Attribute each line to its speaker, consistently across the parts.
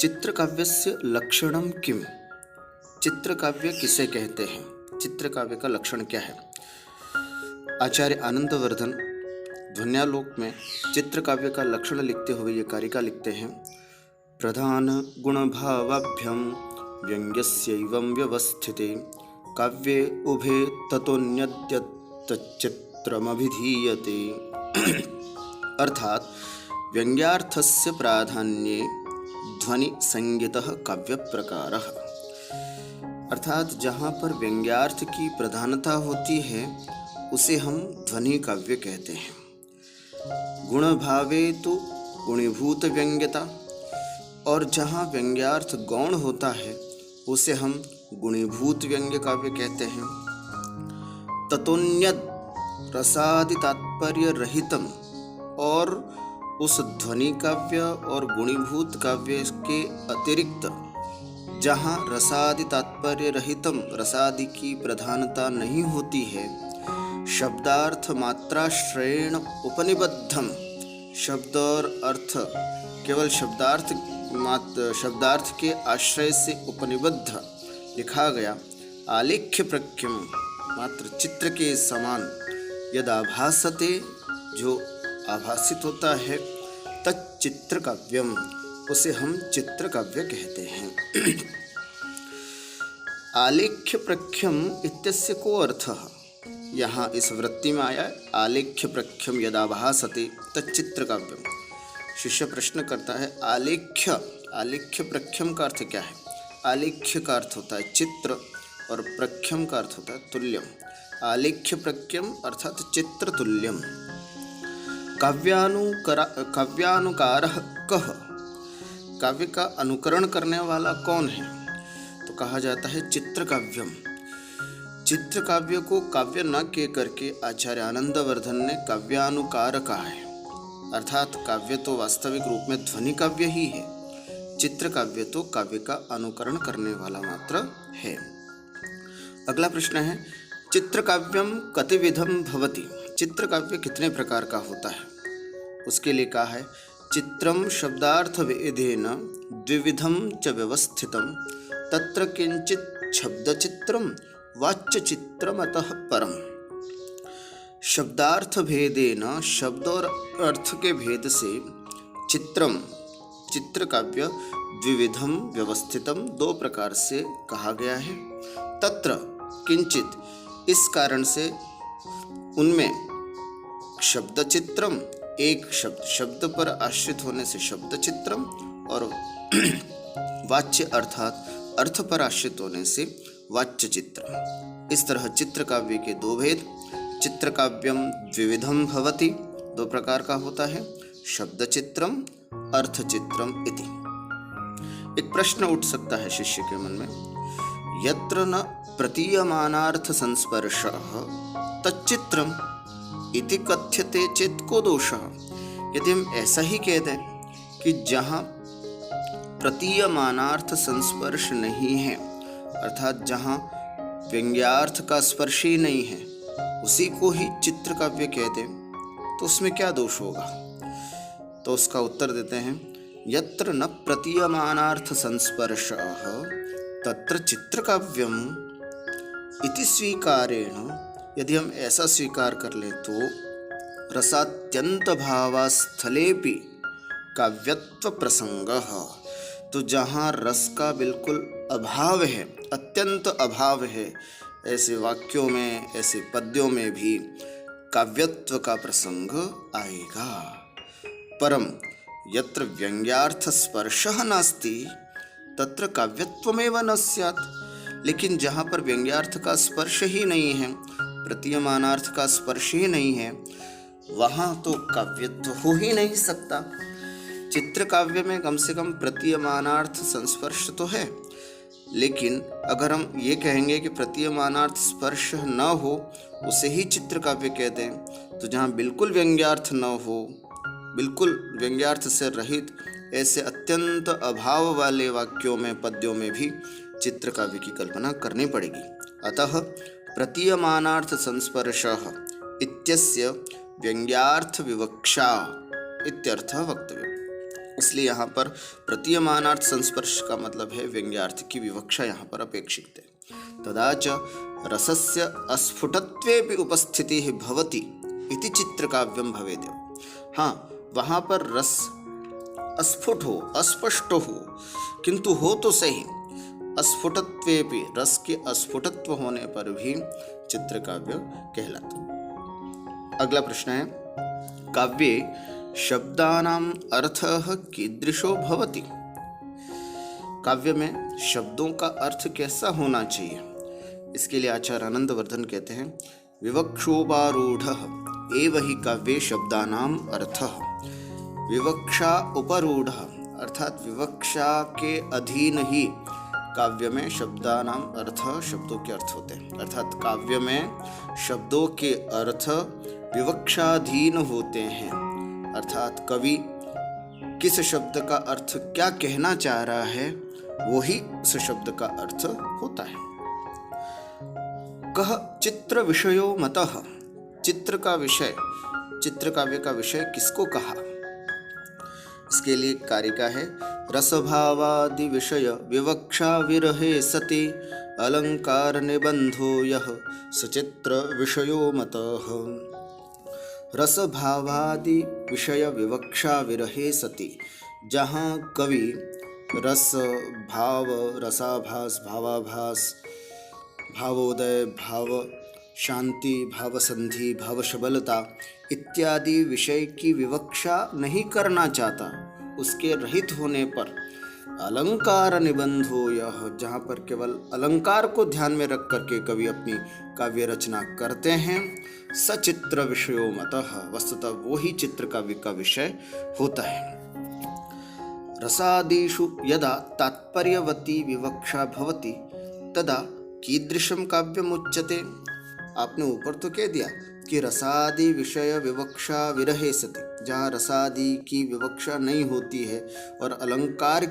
Speaker 1: चित्रकाव्यस्य लक्षणम किम? चित्रकाव्य किसे कहते हैं? चित्रकाव्य का लक्षण क्या है? आचार्य आनंदवर्धन ध्वन्यालोक में चित्रकाव्य का लक्षण लिखते हुए ये कारिका लिखते हैं। प्रधान गुणभावाभ्यम व्यंग्यस्यैवं व्यवस्थिते काव्ये उभे ततोन्यद्यच्चित्रमभिधीयते। अर्थात व्यंग्यार्थस्य प्राधान्ये ध्वनि संगीतः काव्य प्रकारः। अर्थात जहाँ पर व्यंग्यार्थ की प्रधानता होती है उसे हम ध्वनि काव्य कहते हैं। गुण भावे तो गुणीभूत व्यंग्यता, और जहाँ व्यंग्यार्थ गौण होता है उसे हम गुणीभूत व्यंग्य काव्य कहते हैं। ततोन्यद रसादि तात्पर्य रहितम, और उस ध्वनि काव्य और गुणीभूत काव्य के अतिरिक्त जहाँ रसादि तात्पर्य रहितम, रसादि की प्रधानता नहीं होती है, शब्दार्थ मात्राश्रयेण उपनिबद्धम, शब्द और अर्थ केवल शब्दार्थ के आश्रय से उपनिबद्ध लिखा गया, आलेख्य प्रख्यम, मात्र चित्र के समान, यदाभासते, जो आभासित होता है, तच्चित्र काव्यम, उसे हम चित्र काव्य कहते हैं। आलेख्य प्रख्यम इत्यस्य को अर्थः, यहाँ इस वृत्ति में आया आलेख्य प्रख्यम यदाभासते तच्चित्र काव्यम। शिष्य प्रश्न करता है आलेख्य प्रख्यम का अर्थ क्या है? आलेख्य का अर्थ होता है चित्र और प्रख्यम का अर्थ होता है तुल्यम। आलेख्य प्रख्यम अर्थात चित्र तुल्यम। काव्यानुकारः कः? काव्य का अनुकरण करने वाला कौन है? तो कहा जाता है चित्र काव्यम। चित्र काव्य को काव्य न कह करके आचार्य आनंदवर्धन ने काव्यानुकार कहा है। अर्थात काव्य तो वास्तविक रूप में ध्वनि काव्य ही है, चित्र काव्य तो काव्य का अनुकरण करने वाला मात्र है। अगला प्रश्न है, चित्र काव्यम कतिविधम भवति? चित्र काव्य कितने प्रकार का होता है? उसके लिए कहा है, चित्रम शब्दार्थ भेदेन द्विविधम च व्यवस्थितम तत्र किंचित शब्दचित्रम वाच्यचित्रम अतः परम। शब्दार्थ भेदेन, शब्द और अर्थ के भेद से, चित्रम, चित्र काव्य, द्विविधम व्यवस्थितम, दो प्रकार से कहा गया है। तत्र किंचित, इस कारण से उनमें शब्दचित्रम, एक शब्द पर आश्रित होने से शब्दचित्रम, और वाच्य अर्थात अर्थ पर आश्रित होने से वाच्य चित्र। इस तरह चित्र काव्य के दो भेद, चित्र काव्यम द्विविधम भवति, दो प्रकार का होता है, शब्द चित्रम, अर्थ चित्रम इति। एक प्रश्न उठ सकता है शिष्य के मन में, यत्र न प्रतीयमानार्थ संस्पर्शः तच्चित्रम इति कथ्यते चेत को दोषः? यदि हम ऐसा ही कह दें कि जहाँ प्रतीयमानार्थ संस्पर्श नहीं है, अर्थात जहाँ व्यंग्यार्थ का स्पर्श ही नहीं है, उसी को ही चित्र काव्य कह दें, तो उसमें क्या दोष होगा? तो उसका उत्तर देते हैं, यत्र न प्रतीयमानार्थ संस्पर्शः तत्र चित्र काव्यम इति स्वीकारेण, यदि हम ऐसा स्वीकार कर लें तो रसात्यंत भावस्थलेपि काव्यत्व प्रसंगः, तो जहाँ रस का बिल्कुल अभाव है, अत्यंत अभाव है, ऐसे वाक्यों में, ऐसे पद्यों में भी काव्यत्व का प्रसंग आएगा। परम यत्र व्यंग्यार्थ स्पर्शः नास्ति तत्र काव्यत्वमेव न स्यात्। लेकिन जहाँ पर व्यंग्यार्थ का स्पर्श ही नहीं है, प्रतीयमानार्थ का स्पर्श ही नहीं है, वहाँ तो काव्यत्व हो ही नहीं सकता। चित्र काव्य में कम से कम प्रतीयमानार्थ संस्पर्श तो है, लेकिन अगर हम ये कहेंगे कि प्रतीयमानार्थ स्पर्श न हो, उसे ही चित्र काव्य कह दें, तो जहाँ बिल्कुल व्यंग्यार्थ न हो, बिल्कुल व्यंग्यार्थ से रहित, ऐसे अत्यंत अभाव वाले वाक्यों में, पद्यों में भी चित्र काव्य की कल्पना करनी पड़ेगी। अतः प्रतीयमानार्थ संस्पर्शः इत्यस्य व्यंग्यार्थ विवक्षा इत्यर्थः वक्तव्य। इसलिए यहाँ पर प्रतीयमानार्थ संस्पर्श का मतलब है व्यंग्यार्थ की विवक्षा यहाँ पर अपेक्षित है। तदा च रसस्य अस्फुटत्वेपि उपस्थितिः भवति इति चित्रकाव्यं भवेत्। हाँ, वहाँ पर रस अस्फुट हो, अस्पष्ट हो, किंतु हो तो सही। अस्फुटत्वेपि, रस के अस्फुटत्व होने पर भी चित्रकाव्य कहलाता। अगला प्रश्न है, काव्ये शब्दानाम अर्थः कीदृशो भवति। काव्य में शब्दों का अर्थ कैसा होना चाहिए? इसके लिए आचार्य आनंदवर्धन कहते हैं, विवक्षोपारूढ़ः एव हि काव्ये शब्दानाम अर्थः। विवक्षा उपरूढ़ अर्थात विवक्षा के अधीन ही काव्य में शब्दानाम अर्थ, शब्दों के अर्थ होते हैं। अर्थात काव्य में शब्दों के अर्थ विवक्षाधीन होते हैं। अर्थात कवि किस शब्द का अर्थ क्या कहना चाह रहा है, वही उस शब्द का अर्थ होता है। कह चित्र विषयो मतः। चित्र का विषय, चित्रकाव्य का विषय किसको कहा? इसके लिए कारिका है, रसभावादि विषय विवक्षा विरहे सति अलंकार निबंधो यह सचित्र विषयो मतः। रसभावादि विषय विवक्षा विरहे सति, जहाँ कवि रस, भाव, रसाभास, भावाभास, भावोदय, भाव शांति, भाव संधि, भाव सबलता इत्यादि विषय की विवक्षा नहीं करना चाहता, उसके रहित होने पर अलंकार निबंधो यह, जहाँ पर केवल अलंकार को ध्यान में रख करके कवि अपनी काव्य रचना करते हैं, सचित्र विषयो मतः, वस्तुतः वो ही चित्र काव्य का विषय होता है। रसादिषु यदा तात्पर्यवती विवक्षा भवति तदा कीदृशं काव्यमुच्यते। आपने ऊपर तो कह दिया कि रसादि विषय विवक्षा विरहे सति, जहाँ रसादि की विवक्षा नहीं होती है और अलंकार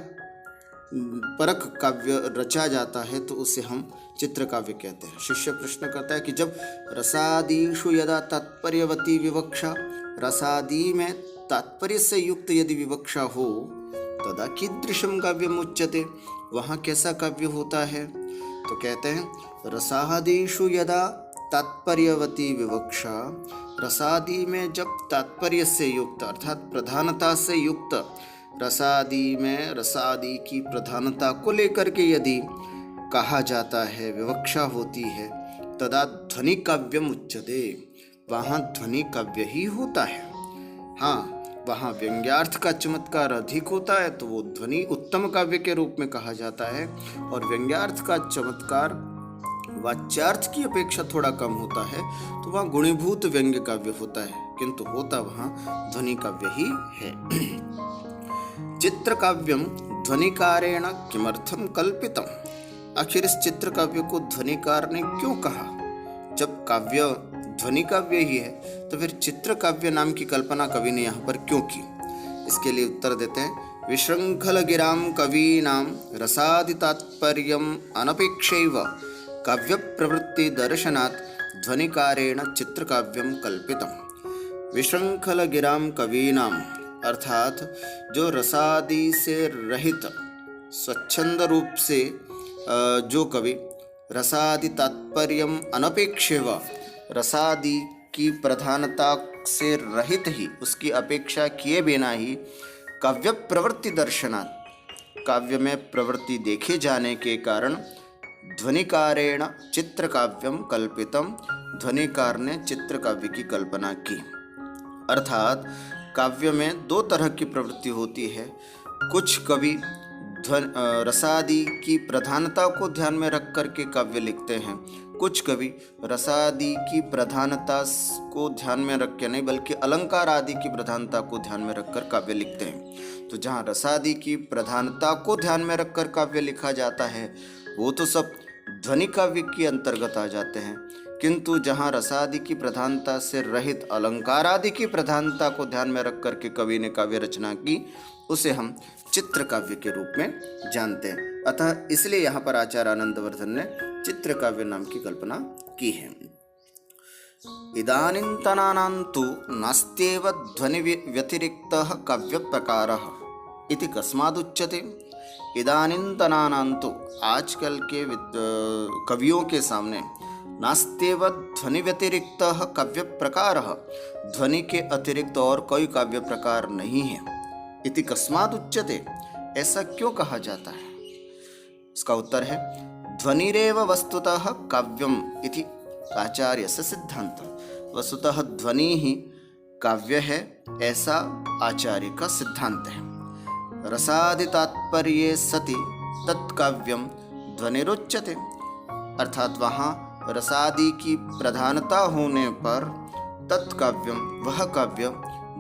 Speaker 1: परक काव्य रचा जाता है तो उसे हम चित्र काव्य कहते हैं। शिष्य प्रश्न करता है कि जब रसादिषु यदा तात्पर्यवती विवक्षा, रसादि में तात्पर्य से युक्त यदि विवक्षा हो तदा कीदृशं काव्यम उच्यते, वहाँ कैसा काव्य होता है? तो कहते हैं रसादिषु यदा तात्पर्यवती विवक्षा, रसादि में जब तात्पर्य से युक्त अर्थात प्रधानता से युक्त, रसादि में रसादि की प्रधानता को लेकर के यदि कहा जाता है, विवक्षा होती है, तदा ध्वनि काव्यम उच्यते, वहाँ ध्वनि काव्य ही होता है। हाँ, वहाँ व्यंग्यार्थ का चमत्कार अधिक होता है तो वो ध्वनि उत्तम काव्य के रूप में कहा जाता है, और व्यंग्यार्थ का चमत्कार वाच्यार्थ की अपेक्षा थोड़ा कम होता है तो वहाँ गुणीभूत व्यंग्य काव्य होता है, किंतु होता वहाँ ध्वनि काव्य ही है। चित्र काव्यम ध्वनिकारेण किमर्थम कल्पितम। आखिर इस चित्र काव्य को ध्वनिकार ने क्यों कहा? जब काव्य ध्वनि काव्य ही है तो फिर चित्र काव्य नाम की कल्पना कवि ने यहाँ पर क्यों की? इसके लिए उत्तर देते हैं, विशृंखल गिराम कवीनाम रसादि तात्पर्यम अनपेक्षैव काव्य प्रवृत्ति दर्शनात् ध्वनिकारेण चित्रकाव्यम कल्पितम। विशृंखल गिराम कवीनाम अर्थात जो रसादि से रहित स्वच्छंद रूप से जो कवि रसादि तात्पर्यम अनपेक्षेव, रसादि की प्रधानता से रहित ही, उसकी अपेक्षा किए बिना ही काव्य प्रवृत्ति दर्शनात्, काव्य में प्रवृत्ति देखे जाने के कारण ध्वनिकारेण चित्रकाव्यम कल्पितम, ध्वनिकार ने चित्रकाव्य की कल्पना की। अर्थात काव्य में दो तरह की प्रवृत्ति होती है। कुछ कवि रसादि की प्रधानता को ध्यान में रख करके काव्य लिखते हैं, कुछ कवि रसादि की प्रधानता को ध्यान में रख के नहीं बल्कि अलंकार आदि की प्रधानता को ध्यान में रखकर काव्य लिखते हैं। तो जहाँ रसादि की प्रधानता को ध्यान में रखकर काव्य लिखा जाता है वो तो सब ध्वनि काव्य के अंतर्गत आ जाते हैं, किंतु जहाँ रसादि की प्रधानता से रहित अलंकार आदि की प्रधानता को ध्यान में रख करके कवि ने काव्य रचना की, उसे हम चित्र काव्य के रूप में जानते हैं। अतः इसलिए यहाँ पर आचार्य आनंदवर्धन ने चित्र काव्य नाम की कल्पना की है। इदानीन्तनानां तु नास्त्येव ध्वनि व्यतिरिक्तः काव्य प्रकारः। इति कस्मादुच्यते। इदानीन्तनानान्तु आजकल के कवियों के सामने नास्त्येव ध्वनि व्यतिरिक्तः काव्य प्रकारः, ध्वनि के अतिरिक्त और कोई काव्य प्रकार नहीं है। इति कस्मादुच्यते, ऐसा क्यों कहा जाता है? इसका उत्तर है ध्वनिरेव वस्तुतः काव्यम इति आचार्यस्य सिद्धांत। वस्तुतः ध्वनि ही काव्य है, ऐसा आचार्य का सिद्धांत है। रसादि तात्पर्ये सति तत्काव्यम ध्वनिरुच्यते, अर्थात वहाँ रसादि की प्रधानता होने पर तत्काव्यम, वह काव्य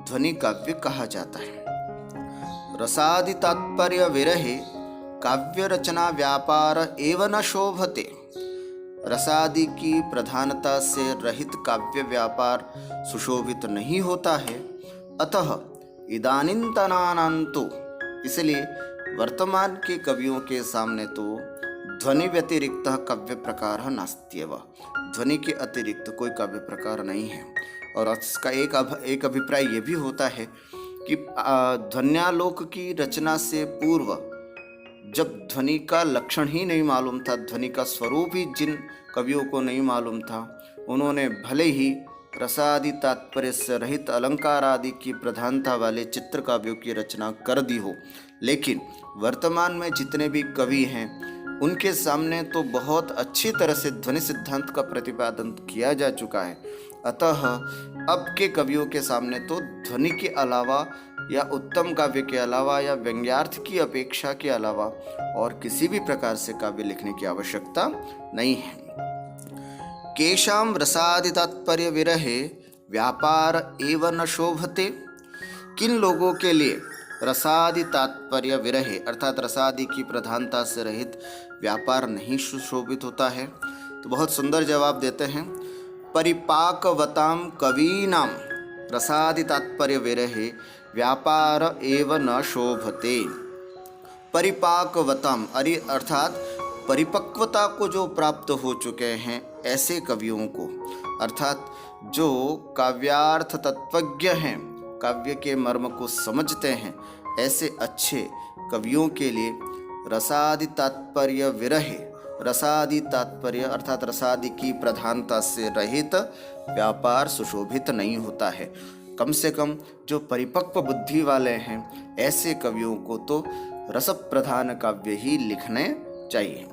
Speaker 1: ध्वनि काव्य कहा जाता है। रसादि तात्पर्य विरहे काव्य रचना व्यापार एव न शोभते। रसादि की प्रधानता से रहित काव्य व्यापार सुशोभित नहीं होता है। अतः इदानीन्तनानान्तु, इसलिए वर्तमान के कवियों के सामने तो ध्वनि व्यतिरिक्त काव्य प्रकार नास्त्येव, ध्वनि के अतिरिक्त कोई काव्य प्रकार नहीं है। और इसका एक अभिप्राय ये भी होता है कि ध्वन्यालोक की रचना से पूर्व जब ध्वनि का लक्षण ही नहीं मालूम था, ध्वनि का स्वरूप ही जिन कवियों को नहीं मालूम था, उन्होंने भले ही रसादि तात्पर्य से रहित अलंकार आदि की प्रधानता वाले चित्र काव्यों की रचना कर दी हो, लेकिन वर्तमान में जितने भी कवि हैं उनके सामने तो बहुत अच्छी तरह से ध्वनि सिद्धांत का प्रतिपादन किया जा चुका है। अतः अब के कवियों के सामने तो ध्वनि के अलावा या उत्तम काव्य के अलावा या व्यंग्यार्थ की अपेक्षा के अलावा और किसी भी प्रकार से काव्य लिखने की आवश्यकता नहीं है। केशाम रसादि तात्पर्य विरहे व्यापार एव न शोभते, किन लोगों के लिए रसादि तात्पर्य विरहे अर्थात रसादि की प्रधानता से रहित व्यापार नहीं सुशोभित होता है? तो बहुत सुंदर जवाब देते हैं, परिपाकवताम कवीनाम रसादि तात्पर्य विरहे व्यापार एव न शोभते। परिपाकवताम अर्थात परिपक्वता को जो प्राप्त हो चुके हैं ऐसे कवियों को, अर्थात जो काव्यार्थ तत्वज्ञ हैं, काव्य के मर्म को समझते हैं, ऐसे अच्छे कवियों के लिए रसादि तात्पर्य विरहे, रसादि तात्पर्य अर्थात रसादि की प्रधानता से रहित व्यापार सुशोभित नहीं होता है। कम से कम जो परिपक्व बुद्धि वाले हैं ऐसे कवियों को तो रस प्रधान काव्य ही लिखने चाहिए।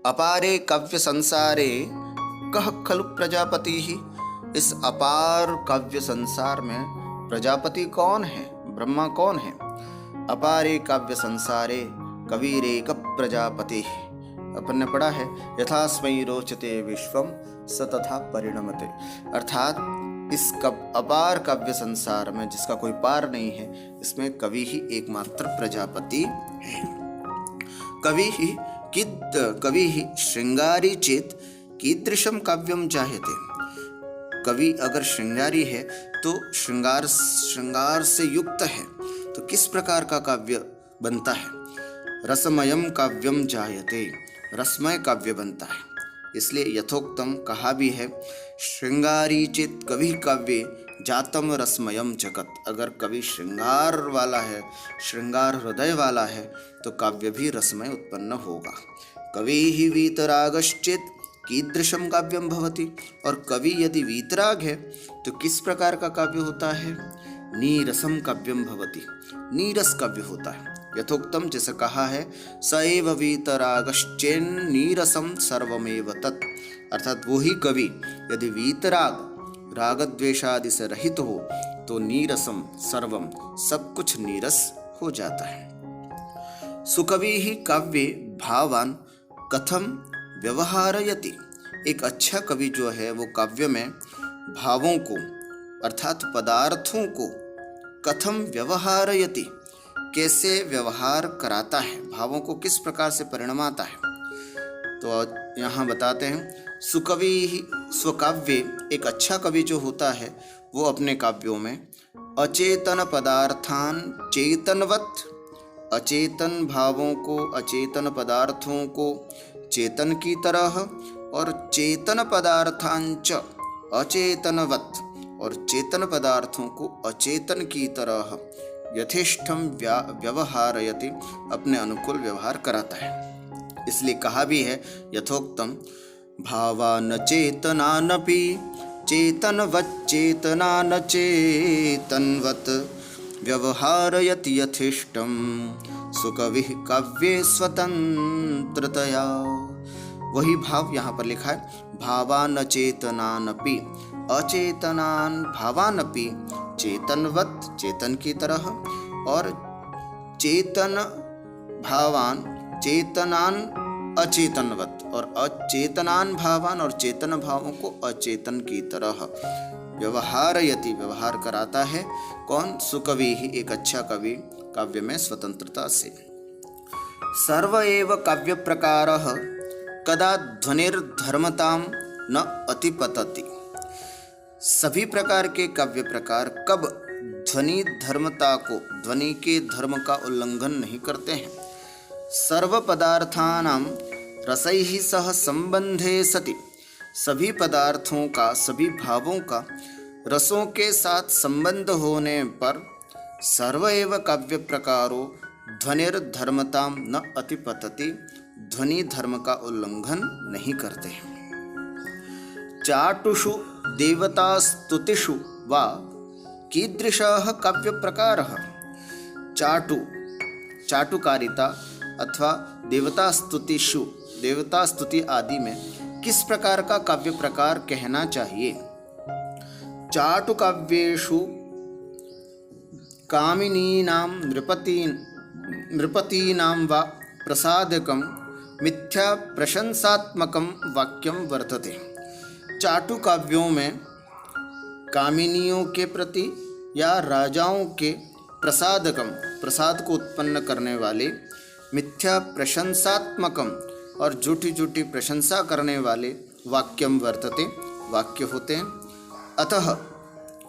Speaker 1: अपारे काव्य संसारे कह खलु प्रजापति ही, इस अपार काव्य संसार में प्रजापति कौन है, ब्रह्मा कौन है? अपारे काव्य संसारे कविरेक प्रजापति, अपन ने पढ़ा है यथास्मै रोचते विश्वम स तथा परिणमते, अर्थात इस अपार काव्य संसार में जिसका कोई पार नहीं है, इसमें कवि ही एकमात्र प्रजापति है। कवि ही श्रृंगारी चेत कीदृशम काव्यम चाहते, कवि अगर श्रृंगारी है तो श्रृंगार से युक्त है तो किस प्रकार का काव्य बनता है? रसमयम काव्यम जायते, रसमय काव्य बनता है। इसलिए यथोक्तम कहा भी है, श्रृंगारी चेत कवि काव्य जातम रसमयम जगत, अगर कवि श्रृंगार वाला है, श्रृंगार हृदय वाला है तो काव्य भी रसमय उत्पन्न होगा। कवि ही वीतरागश्चेत कीदृशम काव्यम भवति, और कवि यदि वीतराग है तो किस प्रकार का काव्य होता है? नीरसम काव्यम भवति, नीरस काव्य होता है। यथोक्तम जैसे कहा है, स एव वीतरागश्चेन नीरसम सर्वमेव तत्, अर्थात वही कवि यदि वीतराग राग द्वेषादि से रहित हो तो नीरसम सर्वम, सब कुछ नीरस हो जाता है। सुकवि ही काव्ये भावान कथम व्यवहारयति, एक अच्छा कवि जो है वो काव्य में भावों को अर्थात पदार्थों को कथम व्यवहारयति, कैसे व्यवहार कराता है, भावों को किस प्रकार से परिणमाता है। तो यहाँ बताते हैं, सुकवि ही स्वकाव्य, एक अच्छा कवि जो होता है वो अपने काव्यों में अचेतन पदार्थान चेतनवत, अचेतन भावों को, अचेतन पदार्थों को चेतन की तरह, और चेतन पदार्थांच अचेतनवत, और चेतन पदार्थों को अचेतन की तरह यथेष्टम व्यवहारयति, अपने अनुकूल व्यवहार कराता है। इसलिए कहा भी है यथोक्तम भावान चेतनानपि चेतनवच्चेतना न चेतनवत् व्यवहारयति यथेष्टम सुकविः काव्ये स्वतंत्रतया। वही भाव यहाँ पर लिखा है, भावान चेतनानपि, अचेतनान भावानपि, चेतनवत्, चेतन की तरह, और चेतन भावान चेतनान अचेतनवत्, और अचेतनान भावान और चेतन भावों को अचेतन की तरह व्यवहारयति, व्यवहार कराता है। कौन? सुकवि ही, एक अच्छा कवि, काव्य में स्वतंत्रता से। सर्व एव काव्य प्रकारः कदा ध्वनिर्धर्मतां न अतिपतति। सभी प्रकार के काव्य प्रकार कब ध्वनि धर्मता को, ध्वनि के धर्म का उल्लंघन नहीं करते हैं। सर्व पदार्थानां रसैः सह संबंधे सति, सभी पदार्थों का, सभी भावों का रसों के साथ संबंध होने पर सर्व एव काव्य प्रकारो ध्वनिर्धर्मतां न अतिपतति, ध्वनि धर्म का उल्लंघन नहीं करते। चाटुषु देवतास्तुतिषु वा कीदृशः काव्य प्रकारः। चाटु, चाटुकारिता अथवा देवता स्तुतिषु, देवता स्तुति आदि में किस प्रकार का काव्य प्रकार कहना चाहिए। चाटु काव्येषु कामिनीनां नृपतीनां वा प्रसादकं मिथ्या प्रशंसात्मकं वाक्यं वर्तते। चाटु काव्यों में कामिनियों के प्रति या राजाओं के प्रसादकम, प्रसाद को उत्पन्न करने वाले, मिथ्या प्रशंसात्मकम और झूठी झूठी प्रशंसा करने वाले वाक्यम वर्तते, वाक्य होते हैं। अतः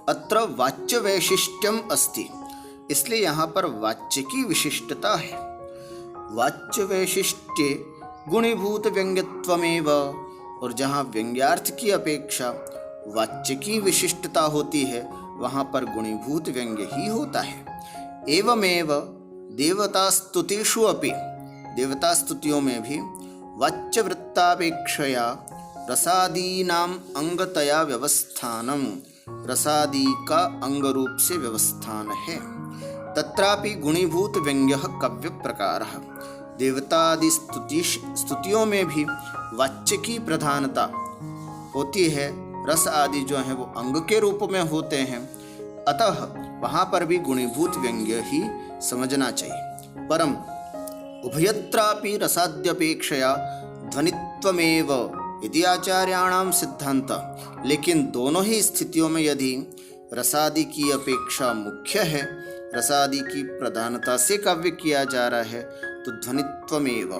Speaker 1: अत्र वाच्य वैशिष्ट्यम अस्ति, इसलिए यहाँ पर वाच्य की विशिष्टता है। वाच्य वैशिष्ट्ये गुणीभूत व्यंग्यत्वमेव, और जहाँ व्यंग्यार्थ की अपेक्षा वाच्य की विशिष्टता होती है वहाँ पर गुणीभूत व्यंग्य ही होता है। एवमेव देवतास्तुतिषु अपि, देवता स्तुतियों में भी वाच्य वृत्तापेक्षया रसादीनाम अंगतया व्यवस्थानम, रसादी का अंग रूप से व्यवस्थान है। तत्रापि गुणीभूत व्यंग्यः काव्य प्रकारः, देवतादि स्तुतियों में भी वाच्य की प्रधानता होती है, रस आदि जो है वो अंग के रूप में होते हैं, अतः वहाँ पर भी गुणीभूत व्यंग्य ही समझना चाहिए। परम उभयत्रापि रसाद्यपेक्षया ध्वनित्वमेव इति आचार्याणाम सिद्धांत, लेकिन दोनों ही स्थितियों में यदि रसादि की अपेक्षा मुख्य है, रसादि की प्रधानता से काव्य किया जा रहा है, तो ध्वनित्वमेव,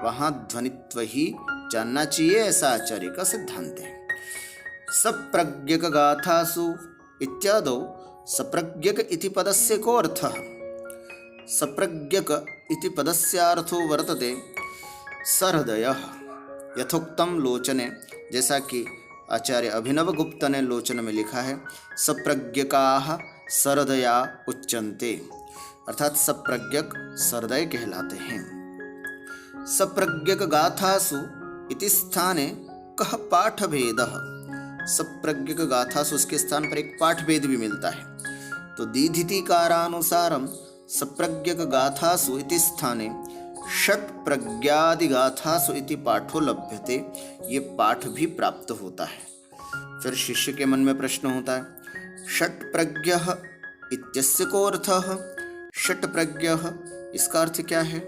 Speaker 1: वहाँ ध्वनित्व ही जानना चाहिए, ऐसा आचार्य का सिद्धांत है। सप्रज्ञक गाथासु इत्यादौ सप्रज्ञक इति पदस्य को अर्थः। सप्रज्ञक इति पदस्यार्थो वर्तते सहृदयः। यथोक्तम लोचने, जैसा कि आचार्य अभिनव गुप्त ने लोचन में लिखा है, सप्रज्ञकाः सहृदया उच्यन्ते, अर्थात सप्रज्ञक सहृदय कहलाते हैं। सप्रज्ञक गाथासु इति स्थाने कः पाठ भेदः। सप्रज्ञक गाथासु, उसके स्थान पर एक पाठ भेद भी मिलता है। तो दीधितिकारानुसारम सप्रज्ञक गाथासु इति स्थाने षट प्रज्ञादि गाथासु इति पाठो लभ्यते, ये पाठ भी प्राप्त होता है। फिर शिष्य के मन में प्रश्न होता है, षट प्रज्ञः इत्यस्य को अर्थः। षट प्रज्ञः, इसका अर्थ क्या है?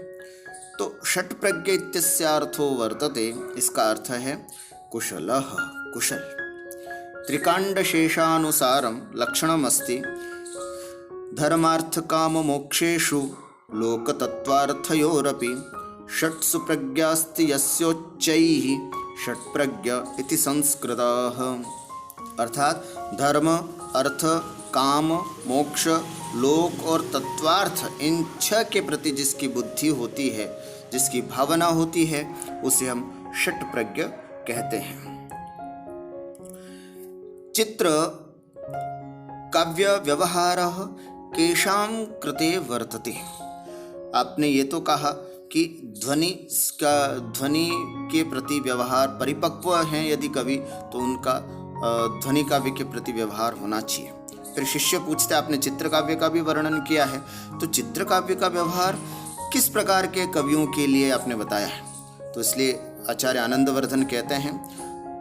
Speaker 1: तो षट प्रज्ञ इत्यस्य अर्थो वर्तते, इसका अर्थ है कुशलः, कुशल। त्रिकांड शेषानुसारम लक्षणमस्ति धर्मार्थ काम मोक्षेषु लोकतत्त्वार्थयोरपि षट्सु प्रज्ञास्ति यस्योच्चैः षट्प्रज्ञ इति संस्कृतः। अर्थात धर्म, अर्थ, काम, मोक्ष, लोक और तत्वार्थ, इन छह के प्रति जिसकी बुद्धि होती है, जिसकी भावना होती है, उसे हम षट प्रज्ञ कहते हैं। चित्र काव्य व्यवहारः केषां कृते वर्तते। आपने ये तो कहा कि ध्वनि के प्रति व्यवहार परिपक्व हैं यदि कवि, तो उनका ध्वनि काव्य के प्रति व्यवहार होना चाहिए। फिर शिष्य पूछते, आपने चित्र काव्य का भी वर्णन किया है, तो चित्र काव्य का व्यवहार किस प्रकार के कवियों के लिए आपने बताया है? तो इसलिए आचार्य आनंदवर्धन कहते हैं,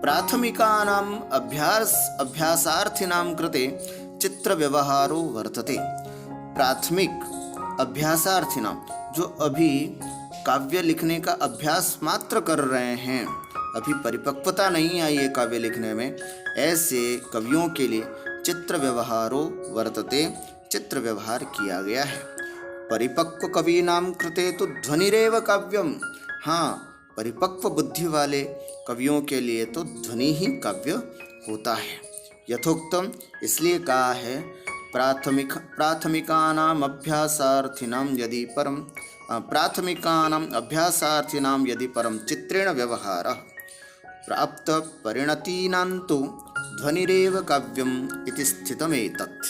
Speaker 1: प्राथमिकानाम अभ्यासार्थिनां कृते चित्र व्यवहारो वर्तते। प्राथमिक अभ्यासार्थिनाम, जो अभी काव्य लिखने का अभ्यास मात्र कर रहे हैं, अभी परिपक्वता नहीं आई है काव्य लिखने में, ऐसे कवियों के लिए चित्र व्यवहारो वर्तते, चित्र व्यवहार किया गया है। परिपक्व कवीनां कृते तो ध्वनिरेव काव्यम। हाँ, परिपक्व बुद्धि वाले कवियों के लिए तो ध्वनि ही काव्य होता है। यथोक्तम, इसलिए कहा है, प्राथमिकानाम अभ्यासार्थिनां यदि परम चित्रेण व्यवहारः प्राप्त परिणतीनां तु ध्वनिरेव काव्यम् इति स्थितमेतत्।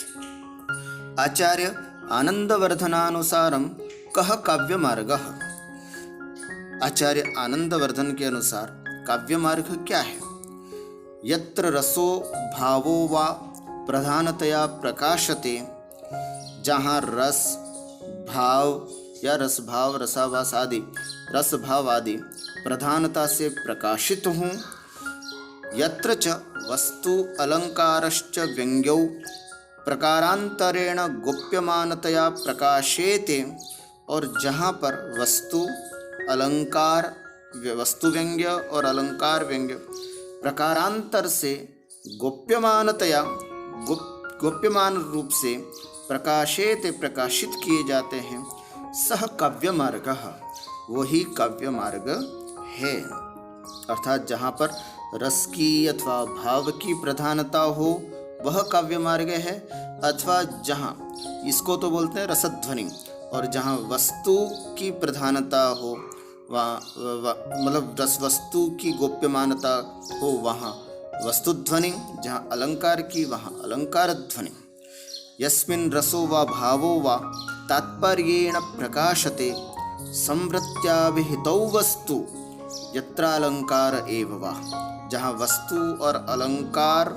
Speaker 1: आचार्य आनंदवर्धनानुसारं कः काव्यमार्गः? आचार्य आनंदवर्धन के अनुसार काव्य मार्ग क्या है? यत्र रसो भावो वा प्रधानतया प्रकाशते, जहाँ रस भाव या रसभाव रसावास आदि रसभाव आदि प्रधानता से प्रकाशित हूँ। यत्र च वस्तु अलंकारश्च व्यंग्यौ प्रकारांतरेण गोप्यमानतया प्रकाशेते, और जहाँ पर वस्तु अलंकार वस्तु व्यंग्य और अलंकार व्यंग्य प्रकारांतर से गोप्यमानतया गोप्यमान रूप से प्रकाशेते प्रकाशित किए जाते हैं, सह काव्य मार्ग, वही काव्य मार्ग है। अर्थात जहाँ पर रस की अथवा भाव की प्रधानता हो वह काव्य मार्ग है, अथवा जहाँ, इसको तो बोलते हैं रसध्वनि, और जहाँ वस्तु की प्रधानता हो मतलब रस वस्तु की गोप्यमानता हो वहाँ वस्तुध्वनि, जहाँ अलंकार की वहाँ अलंकार ध्वनि। यस्मिन् रसो वा भावो वा तात्पर्येण प्रकाशते संवृत्त्याभिहितौ वस्तु यत्र अलंकार एव वा, जहाँ वस्तु और अलंकार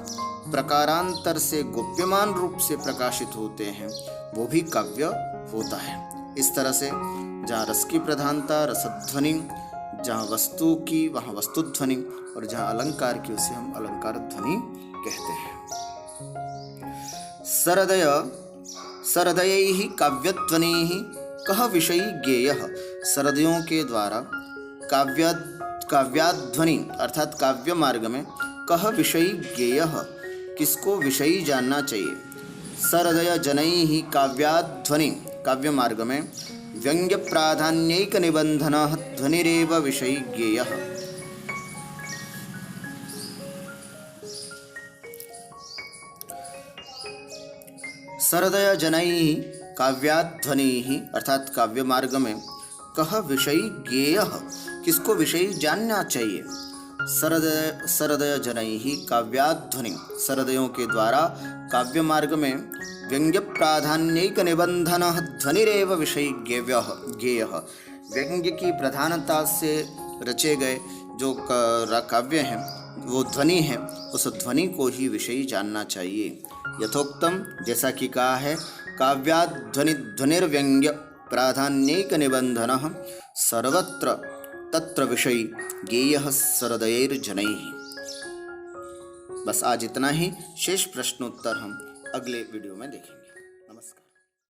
Speaker 1: प्रकारांतर से गोप्यमान रूप से प्रकाशित होते हैं, वो भी काव्य होता है। इस तरह से जहाँ रस की प्रधानता रसध्वनि, जहाँ वस्तु की वहाँ वस्तुध्वनि, और जहाँ अलंकार की उसे हम अलंकार ध्वनि कहते हैं। सरदयैः काव्यध्वनिः कः विषयी ज्ञेयः? सरदयों के द्वारा काव्याध्वनि अर्थात काव्य मार्ग में कः विषयी ज्ञेयः, किसको विषयी जानना चाहिए? सरदय जनैः काव्याध्वनि, काव्य मार्ग में व्यंग्य प्राधान्यैक निबंधनः ध्वनिरेव विषयी ज्ञेयः। सरदय जनैः काव्याध्वनिः अर्थात काव्य मार्ग में कः विषयी ज्ञेयः, किसको विषयी जानना चाहिए? सरदय जनैः काव्याध्वनि, सरदयों के द्वारा काव्य मार्ग में व्यंग्य प्राधान्यैक निबंधनः ध्वनिरेव विषयी ज्ञेयः, व्यंग्य की प्रधानता से रचे गए जो काव्य हैं वो ध्वनि है, उस ध्वनि को ही विषयी जानना चाहिए। यथोक्तम, जैसा कि कहा है, काव्याध्वनि ध्वनिर्व्यंग्य प्राधान्यैक निबंधनः सर्वत्र तत्र विषयी ज्ञेयः सरदयैर्जनैः। बस आज इतना ही, शेष प्रश्नोत्तर हम अगले वीडियो में देखेंगे। नमस्कार।